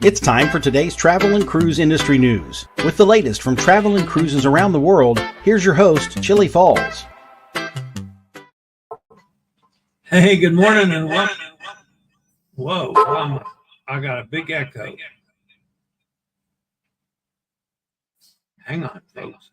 It's time for today's travel and cruise industry news. With the latest from travel and cruises around the world, here's your host, Chillie Falls. Hey, good morning and welcome. Whoa, I got a big echo. Hang on, folks.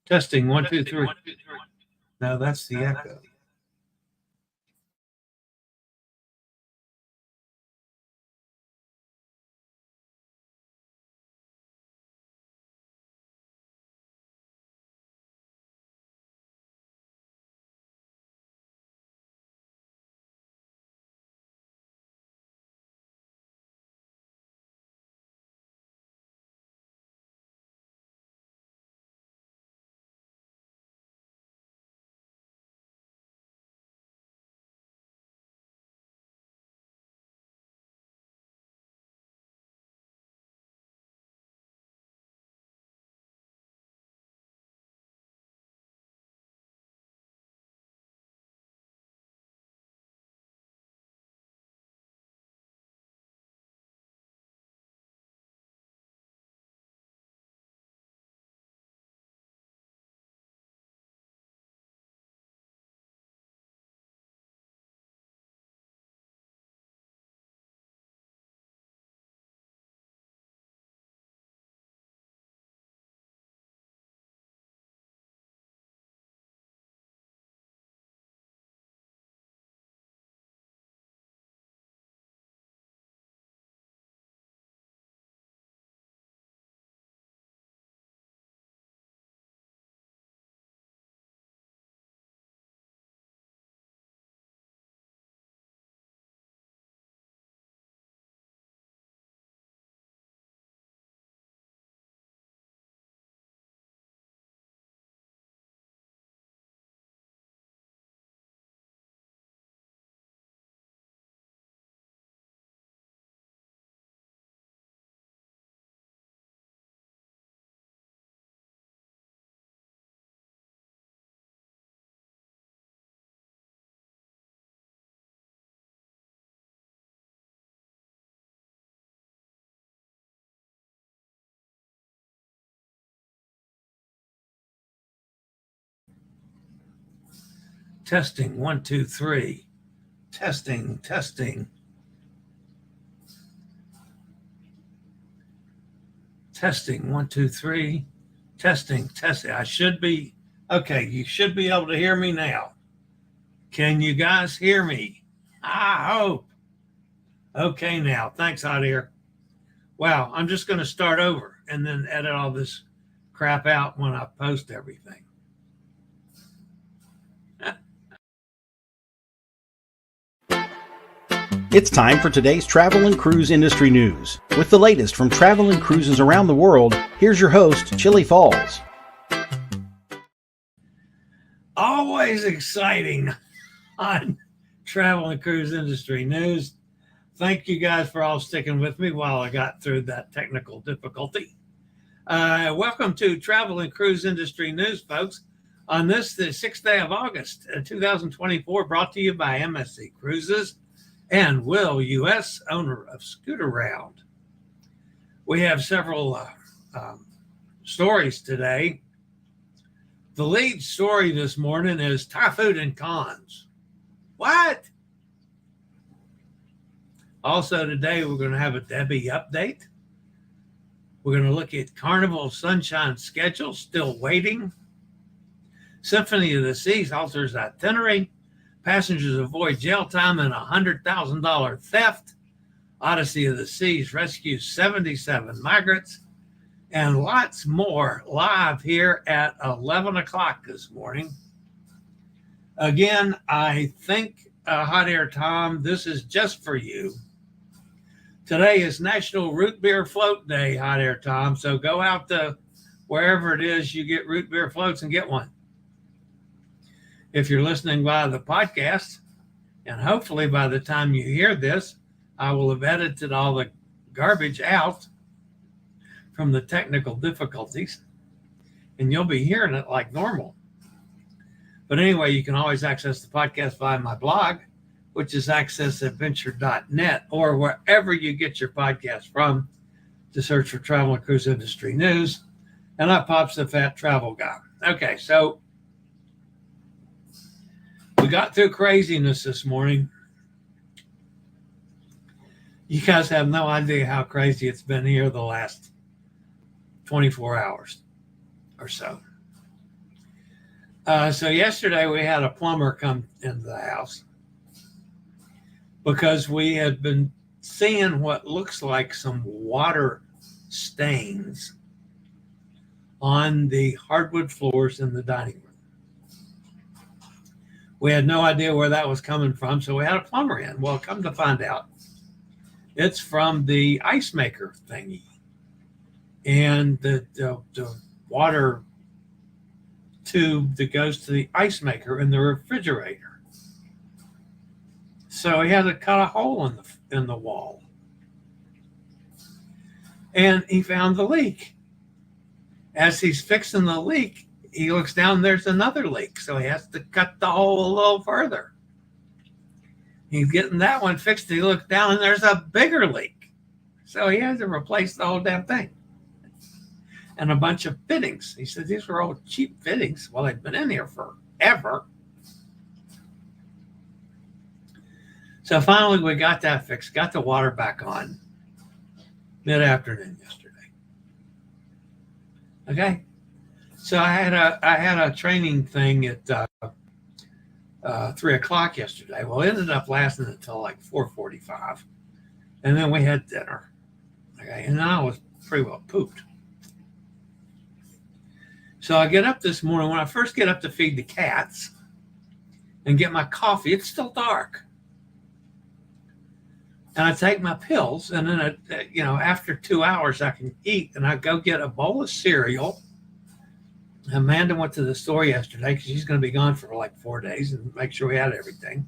Testing 1, 2, 3. No, that's the echo. Testing 1, 2, 3. Testing. Testing, 1, 2, 3. Testing. I should be, okay, you should be able to hear me now. Can you guys hear me? I hope. Okay now, thanks, Hot Air. Wow, I'm just going to start over and then edit all this crap out when I post everything. It's time for today's travel and cruise industry news. With the latest from travel and cruises around the world, here's your host, Chillie Falls. Always exciting on travel and cruise industry news. Thank you guys for all sticking with me while I got through that technical difficulty. Welcome to Travel and Cruise Industry News, folks. On the 6th day of August, 2024, brought to you by MSC Cruises and Will U.S., owner of Scooter Round. We have several stories today. The lead story this morning is Typhoon and Cons. What? Also today, we're going to have a Debby update. We're going to look at Carnival Sunshine schedule, still waiting. Symphony of the Seas Alters Itinerary. Passengers avoid jail time and $100,000 theft. Odyssey of the Seas rescues 77 migrants. And lots more live here at 11 o'clock this morning. Again, I think, Hot Air Tom, this is just for you. Today is National Root Beer Float Day, Hot Air Tom. So go out to wherever it is you get root beer floats and get one. If you're listening via the podcast, and hopefully by the time you hear this, I will have edited all the garbage out from the technical difficulties, and you'll be hearing it like normal. But anyway, you can always access the podcast via my blog, which is accessadventure.net, or wherever you get your podcast from, to search for Travel and Cruise Industry News, and up pops the Fat Travel Guy. Okay, so we got through craziness this morning. You guys have no idea how crazy it's been here the last 24 hours or so. So yesterday we had a plumber come into the house because we had been seeing what looks like some water stains on the hardwood floors in the dining room. We had no idea where that was coming from, so we had a plumber in. Well, come to find out, it's from the ice maker thingy and the water tube that goes to the ice maker in the refrigerator. So he had to cut a hole in the wall, and he found the leak. As he's fixing the leak, he looks down, there's another leak, so he has to cut the hole a little further. He's getting that one fixed. He looks down, and there's a bigger leak, so he had to replace the whole damn thing and a bunch of fittings. He said these were all cheap fittings. Well, they've been in here forever. So finally, we got that fixed, got the water back on mid-afternoon yesterday. Okay. So I had a training thing at 3 o'clock yesterday. Well, it ended up lasting until like 4:45, and then we had dinner. Okay, and then I was pretty well pooped. So I get up this morning. When I first get up to feed the cats and get my coffee, it's still dark, and I take my pills, and then after 2 hours I can eat, and I go get a bowl of cereal. Amanda went to the store yesterday because she's going to be gone for like 4 days and make sure we had everything.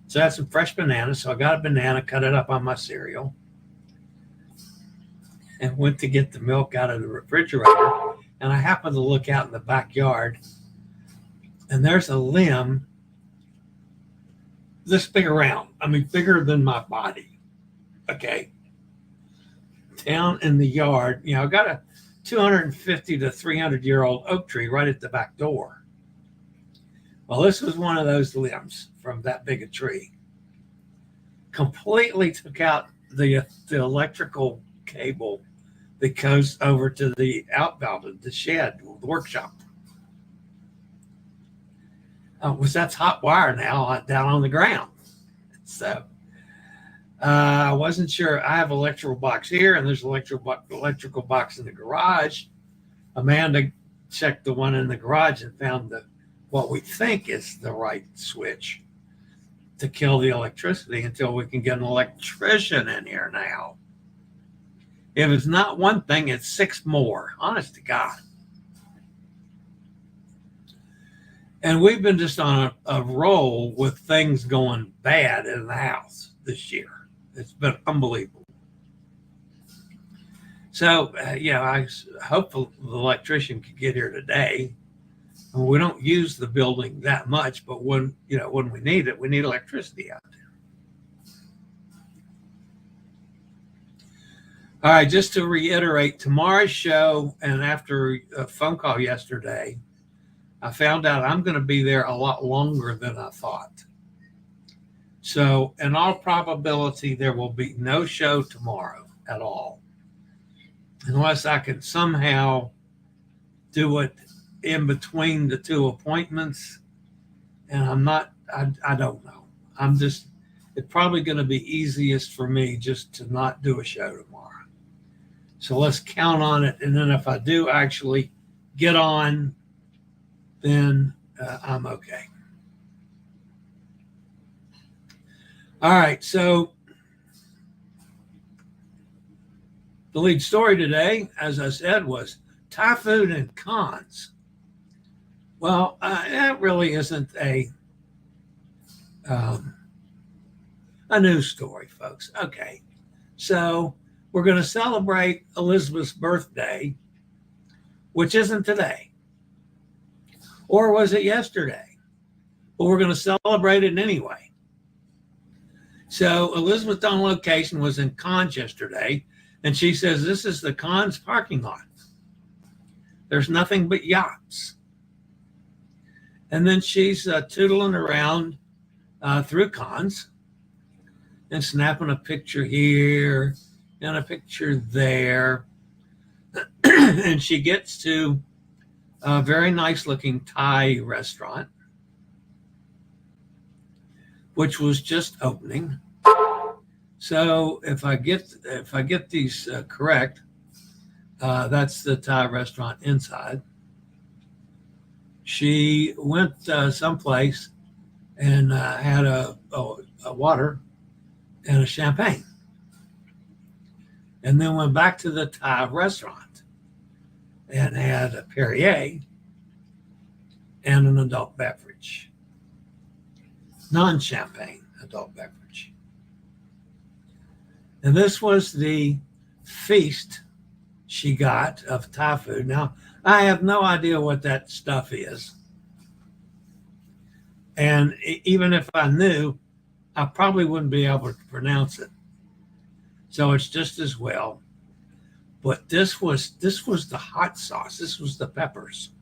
So I had some fresh bananas. So I got a banana, cut it up on my cereal, and went to get the milk out of the refrigerator. And I happened to look out in the backyard, and there's a limb this big around. I mean, bigger than my body. Okay. Down in the yard, I got a 250 to 300-year-old oak tree right at the back door. Well, this was one of those limbs from that big a tree. Completely took out the electrical cable that goes over to the outbuilding, the shed, the workshop. That's hot wire now down on the ground. So I wasn't sure. I have an electrical box here, and there's an electrical box in the garage. Amanda checked the one in the garage and found what we think is the right switch to kill the electricity until we can get an electrician in here now. If it's not one thing, it's 6 more. Honest to God. And we've been just on a roll with things going bad in the house this year. It's been unbelievable. So, I hope the electrician could get here today. We don't use the building that much, but when we need it, we need electricity out there. All right, just to reiterate, tomorrow's show, and after a phone call yesterday, I found out I'm going to be there a lot longer than I thought. So in all probability, there will be no show tomorrow at all, unless I can somehow do it in between the 2 appointments. And I don't know. It's probably going to be easiest for me just to not do a show tomorrow. So let's count on it. And then if I do actually get on, then I'm okay. All right, so the lead story today, as I said, was Thai food and cons. Well, that really isn't a news story, folks. Okay, so we're going to celebrate Elizabeth's birthday, which isn't today. Or was it yesterday? But we're going to celebrate it anyway. So Elizabeth on location was in Cons yesterday, and she says this is the Cons parking lot. There's nothing but yachts. And then she's tootling around through Cons and snapping a picture here and a picture there. And she gets to a very nice looking Thai restaurant, which was just opening. So if I get these correct, that's the Thai restaurant inside. She went someplace and had a water and a champagne, and then went back to the Thai restaurant and had a Perrier and an adult beverage, non-champagne adult beverage. And this was the feast she got of Thai food. Now, I have no idea what that stuff is. And even if I knew, I probably wouldn't be able to pronounce it. So it's just as well. But this was the hot sauce. This was the peppers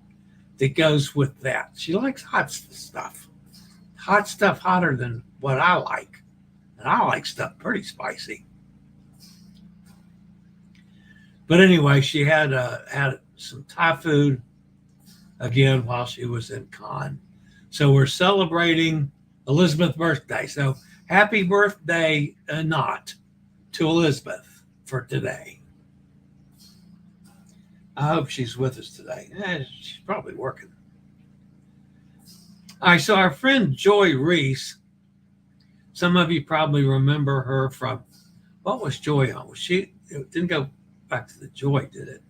that goes with that. She likes hot stuff. Hot stuff hotter than what I like. And I like stuff pretty spicy. But anyway, she had some Thai food again while she was in Cannes. So we're celebrating Elizabeth's birthday. So happy birthday, not to Elizabeth for today. I hope she's with us today. She's probably working. All right, so our friend Joy Reese, some of you probably remember her from, what was Joy on? It didn't go back to the Joy, did it?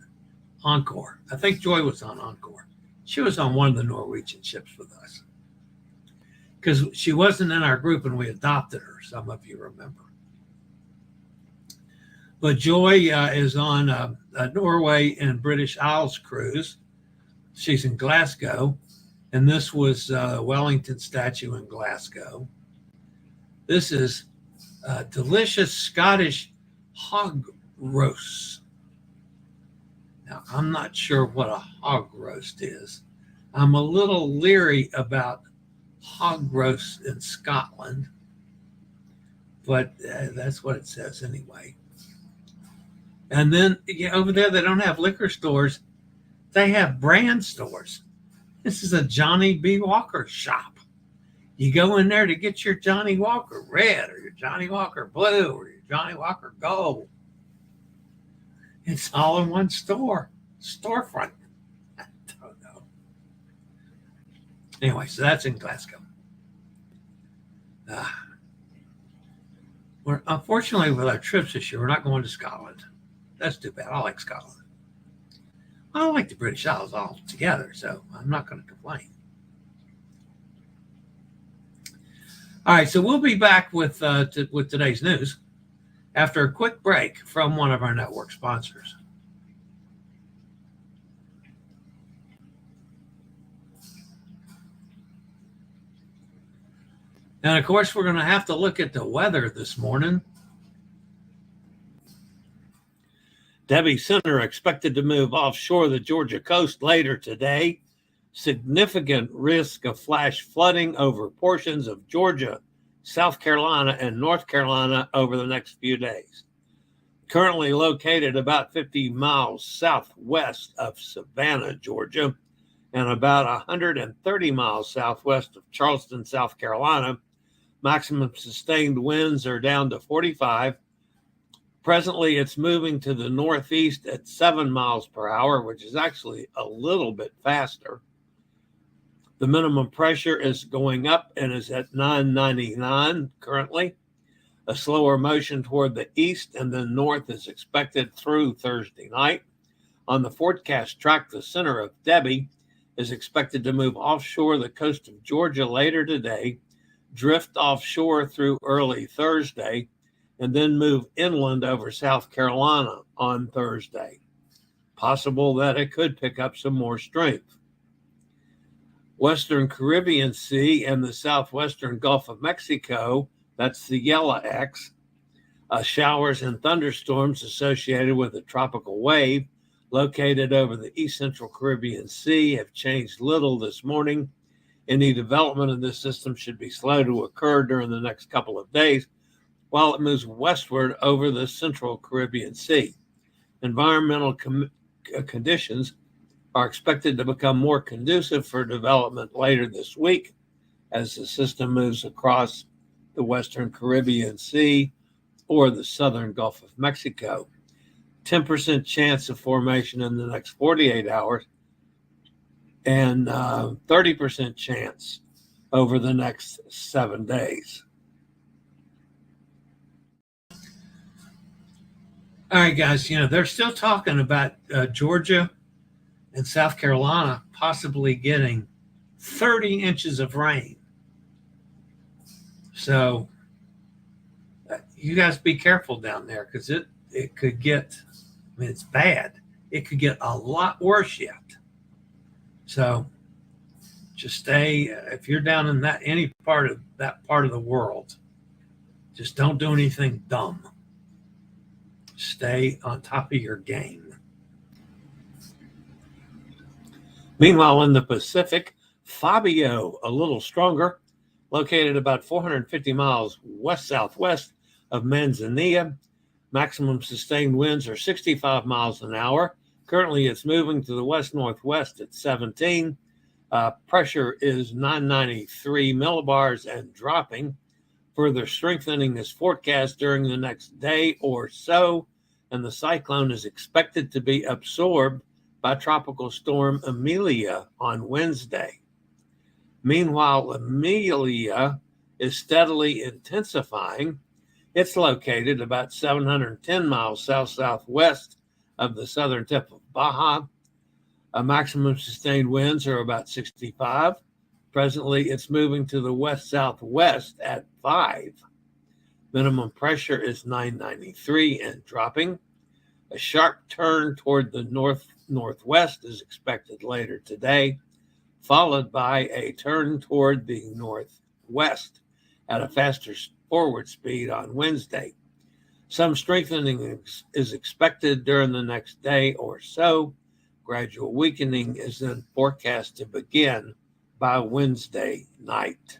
Encore. I think Joy was on Encore. She was on one of the Norwegian ships with us. Because she wasn't in our group and we adopted her, some of you remember. But Joy is on a Norway and British Isles cruise. She's in Glasgow. And this was Wellington statue in Glasgow. This is delicious Scottish hog roast. Now, I'm not sure what a hog roast is. I'm a little leery about hog roast in Scotland, but that's what it says anyway. And then over there, they don't have liquor stores. They have brand stores. This is a Johnny B. Walker shop. You go in there to get your Johnny Walker Red or your Johnny Walker Blue or your Johnny Walker Gold. It's all in one storefront. I don't know. Anyway, so that's in Glasgow. Unfortunately, with our trips this year, we're not going to Scotland. That's too bad. I like Scotland. I don't like the British Isles altogether, so I'm not going to complain. All right, so we'll be back with today's news after a quick break from one of our network sponsors. And of course, we're going to have to look at the weather this morning. Debby Center expected to move offshore the Georgia coast later today. Significant risk of flash flooding over portions of Georgia, South Carolina, and North Carolina over the next few days. Currently located about 50 miles southwest of Savannah, Georgia, and about 130 miles southwest of Charleston, South Carolina, maximum sustained winds are down to 45. Presently, it's moving to the northeast at 7 miles per hour, which is actually a little bit faster. The minimum pressure is going up and is at 999 currently. A slower motion toward the east and then north is expected through Thursday night. On the forecast track, the center of Debby is expected to move offshore the coast of Georgia later today, drift offshore through early Thursday, and then move inland over South Carolina on Thursday. Possible that it could pick up some more strength. Western Caribbean Sea and the southwestern Gulf of Mexico, that's the yellow X, showers and thunderstorms associated with a tropical wave located over the east central Caribbean Sea have changed little this morning. Any development of this system should be slow to occur during the next couple of days while it moves westward over the central Caribbean Sea. Environmental conditions are expected to become more conducive for development later this week as the system moves across the western Caribbean Sea or the southern Gulf of Mexico. 10% chance of formation in the next 48 hours and 30% chance over the next 7 days. All right, guys, they're still talking about Georgia and South Carolina possibly getting 30 inches of rain. So you guys be careful down there because it could get, it's bad. It could get a lot worse yet. So just stay, if you're down in any part of that part of the world, just don't do anything dumb. Stay on top of your game. Meanwhile, in the Pacific, Fabio, a little stronger, located about 450 miles west-southwest of Manzanilla. Maximum sustained winds are 65 miles an hour. Currently, it's moving to the west-northwest at 17. Pressure is 993 millibars and dropping. Further strengthening is forecast during the next day or so, and the cyclone is expected to be absorbed by Tropical Storm Amelia on Wednesday. Meanwhile, Amelia is steadily intensifying. It's located about 710 miles south-southwest of the southern tip of Baja. Maximum sustained winds are about 65. Presently, it's moving to the west-southwest at 5. Minimum pressure is 993 and dropping. A sharp turn toward the north-northwest is expected later today, followed by a turn toward the northwest at a faster forward speed on Wednesday. Some strengthening is expected during the next day or so. Gradual weakening is then forecast to begin by Wednesday night.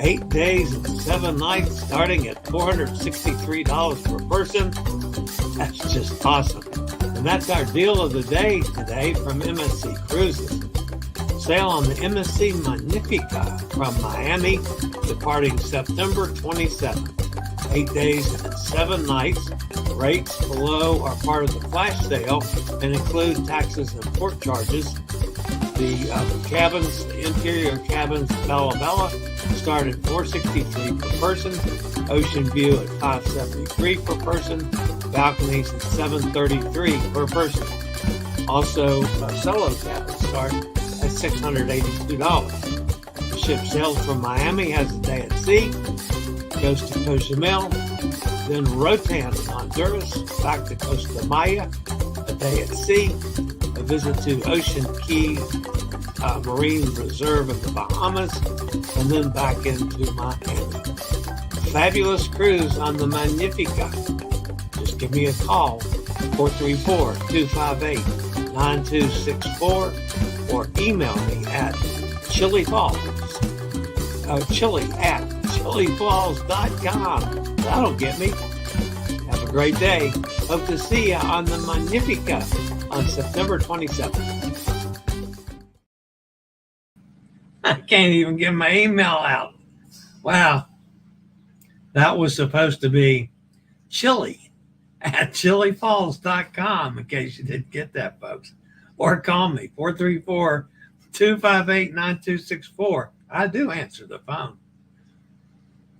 8 days and 7 nights starting at $463 per person. That's just awesome. And that's our deal of the day today from MSC Cruises. Sail on the MSC Magnifica from Miami, departing September 27th. 8 days and 7 nights. Rates below are part of the flash sale and include taxes and port charges. The cabins, the interior cabins, Bella Bella, start at $463 per person. Ocean View at $573 per person. Balconies at $733 per person. Also, solo cabins start at $682. The ship sails from Miami, has a day at sea, goes to Cozumel, then Rotan, Honduras, back to Costa Maya, a day at sea, a visit to Ocean Key Marine Reserve in the Bahamas, and then back into Miami. Fabulous cruise on the Magnifica. Just give me a call, 434-258-9264, or email me at chilliefalls.com. That'll get me. Have a great day. Hope to see you on the Magnifica on September 27th. I can't even get my email out. Wow. That was supposed to be Chillie at chilliefalls.com, in case you didn't get that, folks. Or call me, 434-258-9264. I do answer the phone.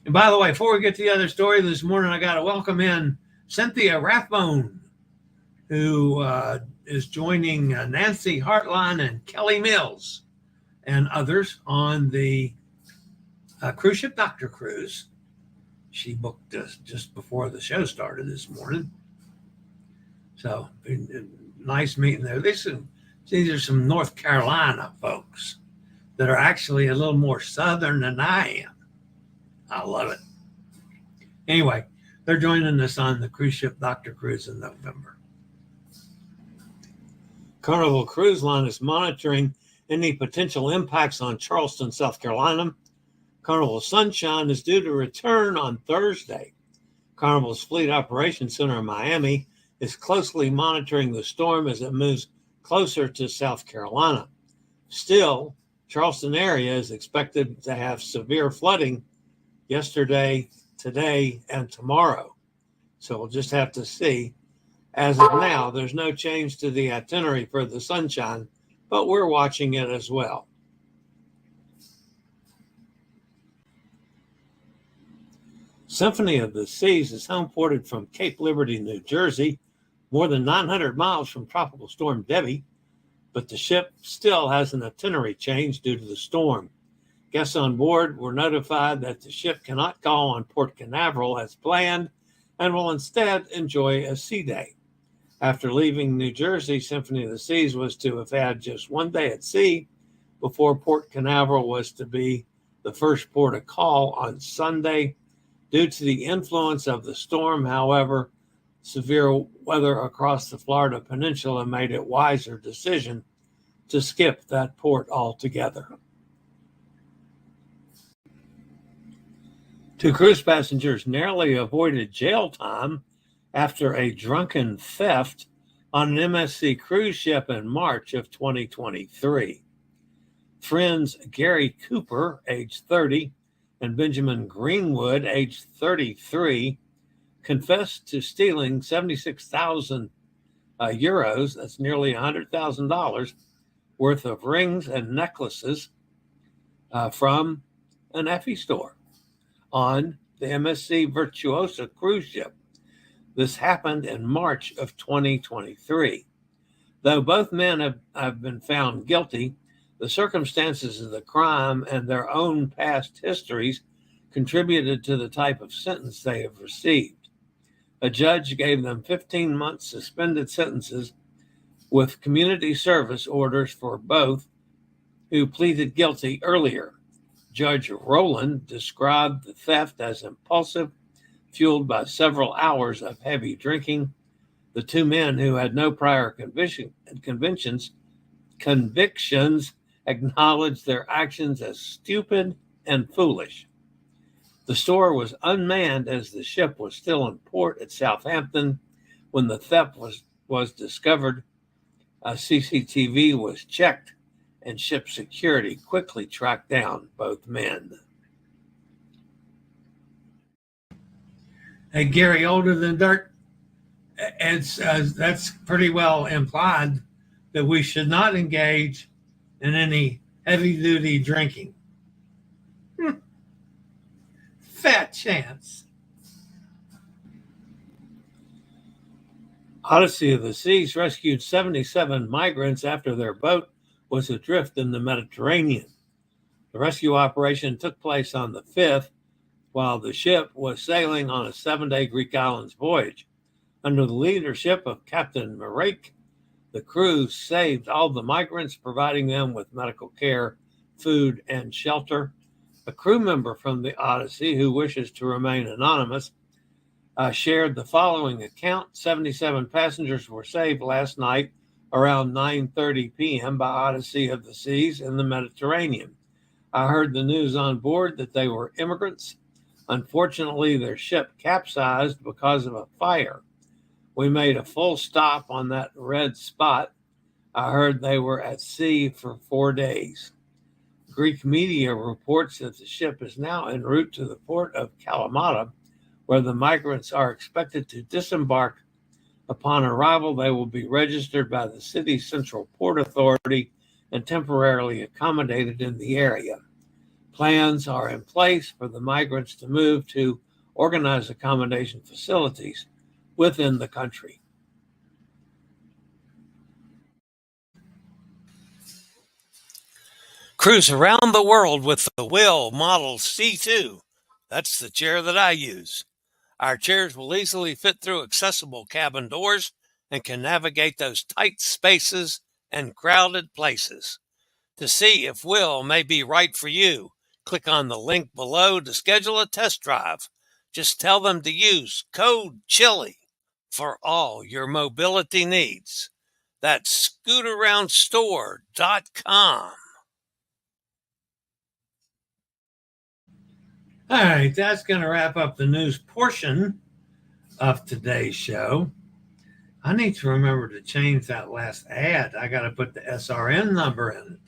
And by the way, before we get to the other story this morning, I got to welcome in Cynthia Rathbone, who is joining Nancy Hartline and Kelly Mills and others on the cruise ship Dr. Cruise. She booked us just before the show started this morning. So nice meeting there. These are some North Carolina folks that are actually a little more southern than I am. I love it. Anyway, they're joining us on the cruise ship Dr. Cruise in November. Carnival Cruise Line is monitoring any potential impacts on Charleston, South Carolina. Carnival Sunshine is due to return on Thursday. Carnival's Fleet Operations Center in Miami is closely monitoring the storm as it moves closer to South Carolina. Still, Charleston area is expected to have severe flooding yesterday, today, and tomorrow. So we'll just have to see. As of now, there's no change to the itinerary for the Sunshine, but we're watching it as well. Symphony of the Seas is homeported from Cape Liberty, New Jersey, more than 900 miles from Tropical Storm Debby, but the ship still has an itinerary change due to the storm. Guests on board were notified that the ship cannot call on Port Canaveral as planned and will instead enjoy a sea day. After leaving New Jersey, Symphony of the Seas was to have had just one day at sea before Port Canaveral was to be the first port of call on Sunday. Due to the influence of the storm, however, severe weather across the Florida Peninsula made it a wiser decision to skip that port altogether. 2 cruise passengers narrowly avoided jail time after a drunken theft on an MSC cruise ship in March of 2023. Friends Gary Cooper, age 30, and Benjamin Greenwood, age 33, confessed to stealing 76,000 euros, that's nearly $100,000, worth of rings and necklaces from an Effie store on the MSC Virtuosa cruise ship. This happened in March of 2023. Though both men have been found guilty, the circumstances of the crime and their own past histories contributed to the type of sentence they have received. A judge gave them 15-month suspended sentences with community service orders for both who pleaded guilty earlier. Judge Rowland described the theft as impulsive, fueled by several hours of heavy drinking. The 2 men, who had no prior convictions, acknowledged their actions as stupid and foolish. The store was unmanned as the ship was still in port at Southampton when the theft was discovered. CCTV was checked, and ship security quickly tracked down both men. Hey, Gary, older than dirt. That's pretty well implied that we should not engage in any heavy-duty drinking. Fat chance. Odyssey of the Seas rescued 77 migrants after their boat was adrift in the Mediterranean. The rescue operation took place on the 5th while the ship was sailing on a 7-day Greek islands voyage. Under the leadership of Captain Marek, the crew saved all the migrants, providing them with medical care, food, and shelter. A crew member from the Odyssey, who wishes to remain anonymous, shared the following account. 77 passengers were saved last night around 9:30 p.m. by Odyssey of the Seas in the Mediterranean. I heard the news on board that they were immigrants. Unfortunately, their ship capsized because of a fire. We made a full stop on that red spot. I heard they were at sea for 4 days. Greek media reports that the ship is now en route to the port of Kalamata, where the migrants are expected to disembark. Upon arrival, they will be registered by the city's Central Port Authority and temporarily accommodated in the area. Plans are in place for the migrants to move to organized accommodation facilities within the country. Cruise around the world with the Will Model C2. That's the chair that I use. Our chairs will easily fit through accessible cabin doors and can navigate those tight spaces and crowded places. To see if Will may be right for you, click on the link below to schedule a test drive. Just tell them to use code CHILLIE for all your mobility needs. That's scootaroundstore.com. All right, that's going to wrap up the news portion of today's show. I need to remember to change that last ad. I got to put the SRN number in it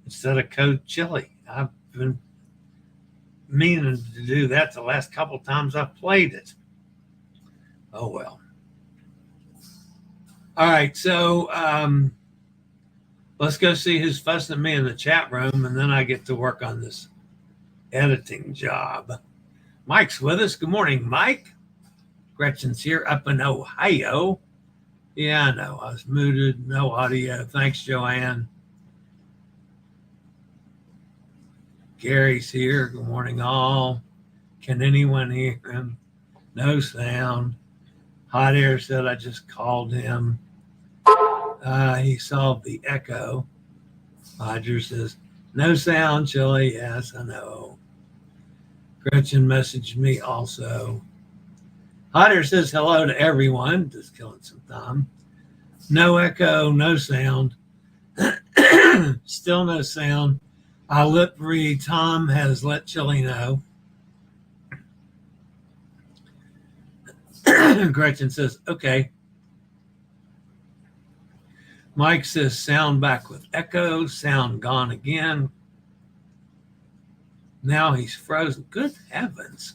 instead of code CHILLIE. I've been meaning to do that the last couple times I've played it. Oh, well. All right, so let's go see who's fussing at me in the chat room, and then I get to work on this editing job. Mike's with us. Good morning, Mike. Gretchen's here up in Ohio. Yeah, I know. I was muted. No audio. Thanks, Joanne. Gary's here. Good morning, all. Can anyone hear him? No sound. Hot Air said I just called him. He solved the echo. Roger says, no sound, Chillie. Yes, I know. Gretchen messaged me also. Hot Air says hello to everyone. Just killing some time. No echo, no sound. Still no sound. I'll lip read. Tom has let Chillie know. Gretchen says, okay. Mike says sound back with echo, sound gone again. Now he's frozen. Good heavens.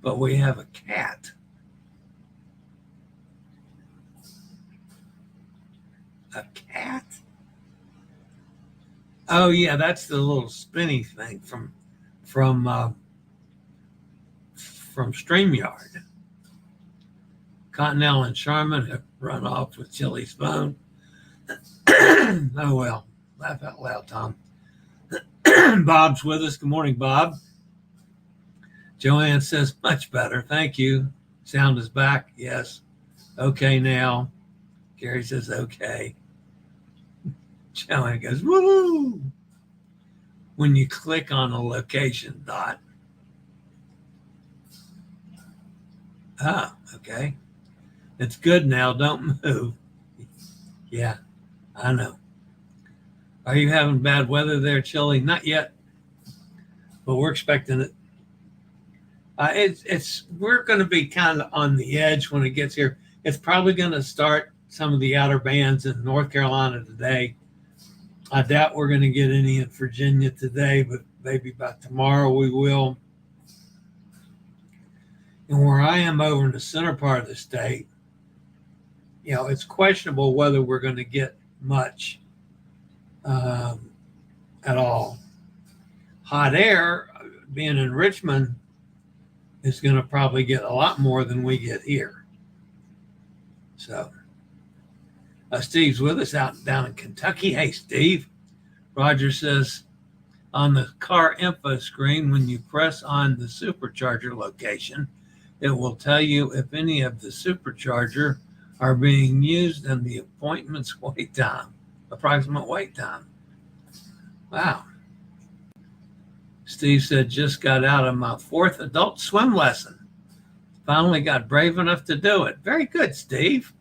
But we have a cat. A cat? Oh yeah, that's the little spinny thing from StreamYard. Continental and Charmin have run off with Chillie's phone. Oh well, laugh out loud, Tom. Bob's with us. Good morning, Bob. Joanne says much better. Thank you. Sound is back. Yes. Okay now. Gary says okay. Joanne goes, woo! When you click on a location dot. Ah, okay. It's good now. Don't move. Yeah, I know. Are you having bad weather there, Chillie? Not yet, but we're expecting it. We're going to be kind of on the edge when it gets here. It's probably going to start some of the outer bands in North Carolina today. I doubt we're going to get any in Virginia today, but maybe by tomorrow we will. And where I am over in the center part of the state, it's questionable whether we're going to get much at all. Hot air, being in Richmond, is going to probably get a lot more than we get here. So, Steve's with us down in Kentucky. Hey, Steve. Roger says, on the car info screen, when you press on the supercharger location, it will tell you if any of the supercharger are being used and the approximate wait time. Wow. Steve said, just got out of my 4th adult swim lesson. Finally got brave enough to do it. Very good, Steve.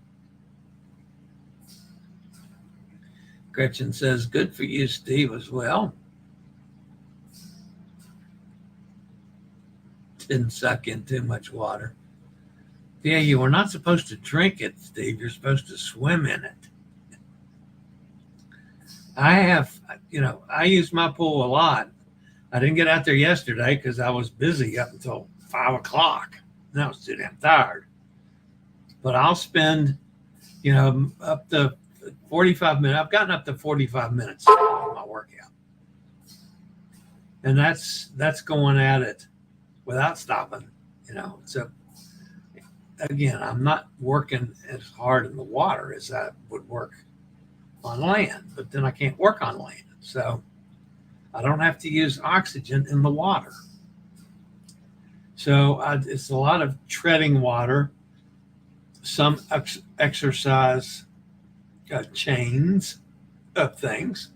Gretchen says, good for you, Steve, as well. Didn't suck in too much water. Yeah, you were not supposed to drink it, Steve. You're supposed to swim in it. I use my pool a lot. I didn't get out there yesterday because I was busy up until 5 o'clock. And I was too damn tired. But I'll spend, up to 45 minutes. I've gotten up to 45 minutes in my workout. And that's going at it without stopping. So again, I'm not working as hard in the water as I would work on land, but then I can't work on land. So I don't have to use oxygen in the water. So it's a lot of treading water, some exercise chains of things,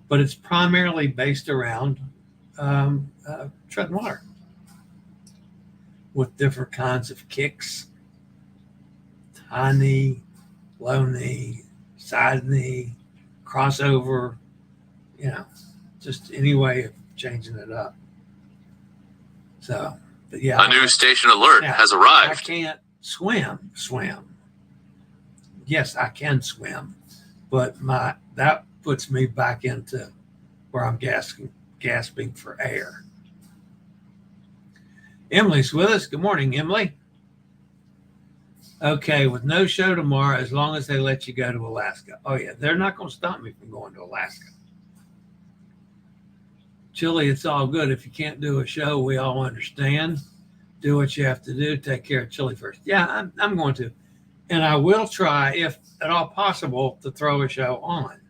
but it's primarily based around treading water with different kinds of kicks, high knee, low knee, side knee, crossover, just any way of changing it up. So, but yeah. A new station alert has arrived. I can't swim. Yes, I can swim, but that puts me back into where I'm gasping for air. Emily's with us. Good morning, Emily. Okay, with no show tomorrow, as long as they let you go to Alaska. Oh, yeah, they're not going to stop me from going to Alaska. Chillie, it's all good. If you can't do a show, we all understand. Do what you have to do. Take care of Chillie first. Yeah, I'm going to. And I will try, if at all possible, to throw a show on.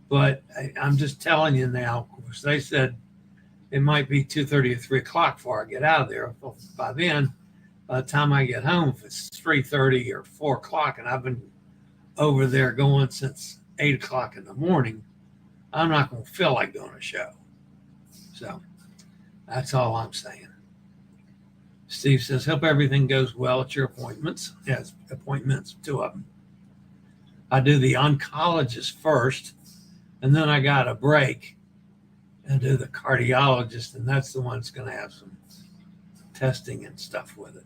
But I'm just telling you now, of course, they said it might be 2:30 or 3 o'clock before I get out of there. By then, by the time I get home, if it's 3:30 or 4 o'clock, and I've been over there going since 8 o'clock in the morning, I'm not going to feel like doing a show. So that's all I'm saying. Steve says, hope everything goes well at your appointments. Yes, appointments, 2 of them. I do the oncologist first, and then I got a break and do the cardiologist, and that's the one that's going to have some testing and stuff with it.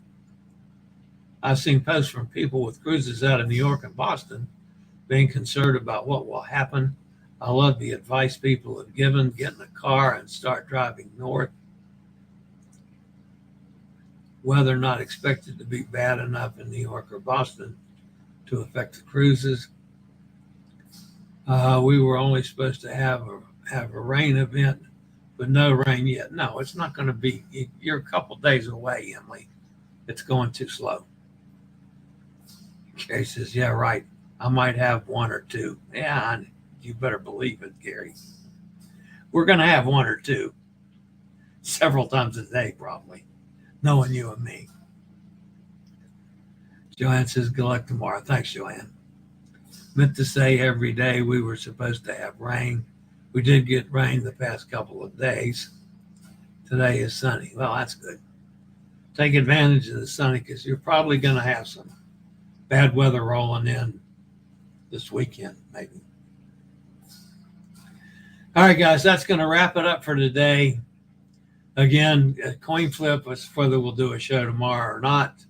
I've seen posts from people with cruises out of New York and Boston being concerned about what will happen. I love the advice people have given. Get in a car and start driving north. Weather not expected to be bad enough in New York or Boston to affect the cruises. We were only supposed to have a rain event, but no rain yet. No, it's not going to be. You're a couple days away, Emily. It's going too slow. Gary says, yeah, right. I might have 1 or 2. Yeah, you better believe it, Gary. We're going to have 1 or 2 several times a day, probably, knowing you and me. Joanne says, good luck tomorrow. Thanks, Joanne. Meant to say every day we were supposed to have rain. We did get rain the past couple of days. Today is sunny. Well, that's good. Take advantage of the sunny because you're probably going to have some bad weather rolling in this weekend, maybe. All right, guys, that's going to wrap it up for today. Again, a coin flip as whether we'll do a show tomorrow or not.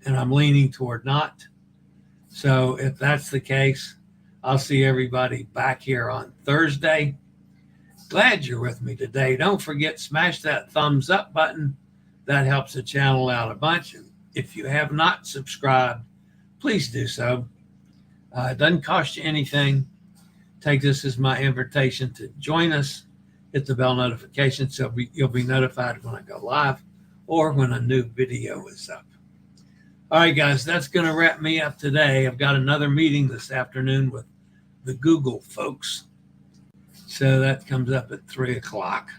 And I'm leaning toward not. So if that's the case, I'll see everybody back here on Thursday. Glad you're with me today. Don't forget, smash that thumbs up button. That helps the channel out a bunch. And if you have not subscribed, please do so. It doesn't cost you anything. Take this as my invitation to join us. Hit the bell notification so you'll be notified when I go live or when a new video is up. All right, guys, that's going to wrap me up today. I've got another meeting this afternoon with the Google folks. So that comes up at 3 o'clock.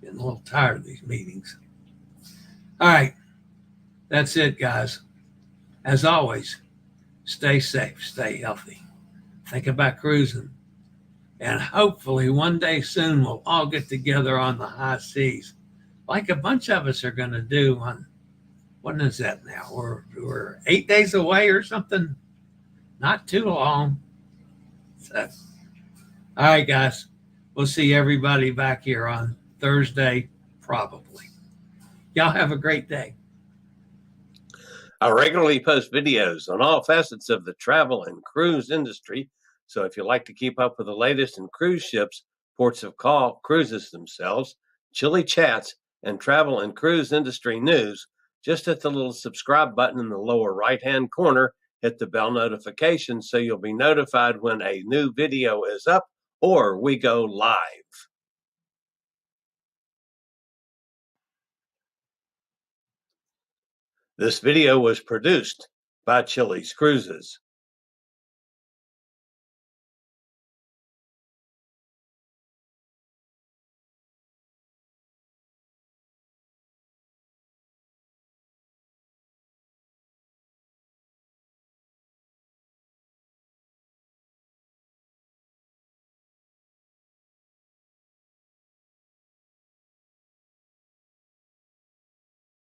Getting a little tired of these meetings. All right, that's it, guys. As always, stay safe, stay healthy. Think about cruising. And hopefully one day soon we'll all get together on the high seas, like a bunch of us are going to do on, what is that now? We're 8 days away or something. Not too long. So, all right, guys. We'll see everybody back here on Thursday, probably. Y'all have a great day. I regularly post videos on all facets of the travel and cruise industry. So if you like to keep up with the latest in cruise ships, ports of call, cruises themselves, Chillie chats, and travel and cruise industry news, just hit the little subscribe button in the lower right-hand corner, hit the bell notification so you'll be notified when a new video is up or we go live. This video was produced by Chilliescruises.